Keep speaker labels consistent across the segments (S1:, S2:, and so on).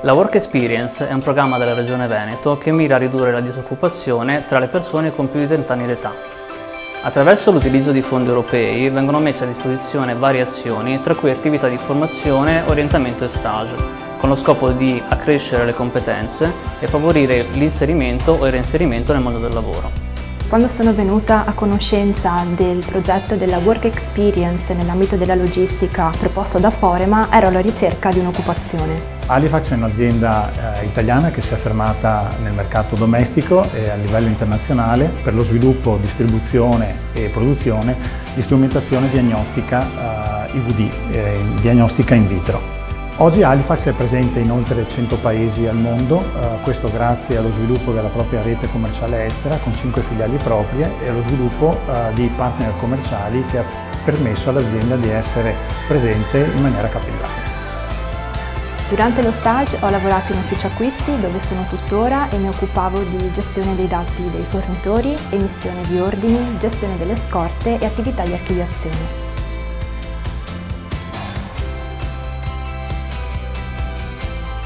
S1: La Work Experience è un programma della Regione Veneto che mira a ridurre la disoccupazione tra le persone con più di 30 anni d'età. Attraverso l'utilizzo di fondi europei vengono messe a disposizione varie azioni, tra cui attività di formazione, orientamento e stage, con lo scopo di accrescere le competenze e favorire l'inserimento o il reinserimento nel mondo del lavoro.
S2: Quando sono venuta a conoscenza del progetto della Work Experience nell'ambito della logistica proposto da Forema, ero alla ricerca di un'occupazione.
S3: Halifax è un'azienda italiana che si è affermata nel mercato domestico e a livello internazionale per lo sviluppo, distribuzione e produzione di strumentazione diagnostica IVD, diagnostica in vitro. Oggi Halifax è presente in oltre 100 paesi al mondo, questo grazie allo sviluppo della propria rete commerciale estera con 5 filiali proprie e allo sviluppo di partner commerciali che ha permesso all'azienda di essere presente in maniera capillare.
S2: Durante lo stage ho lavorato in ufficio acquisti, dove sono tuttora, e mi occupavo di gestione dei dati dei fornitori, emissione di ordini, gestione delle scorte e attività di archiviazione.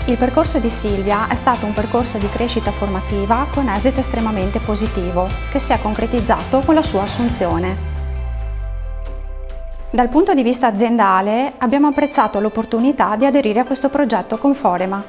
S4: Il percorso di Silvia è stato un percorso di crescita formativa con esito estremamente positivo, che si è concretizzato con la sua assunzione. Dal punto di vista aziendale abbiamo apprezzato l'opportunità di aderire a questo progetto con Forema.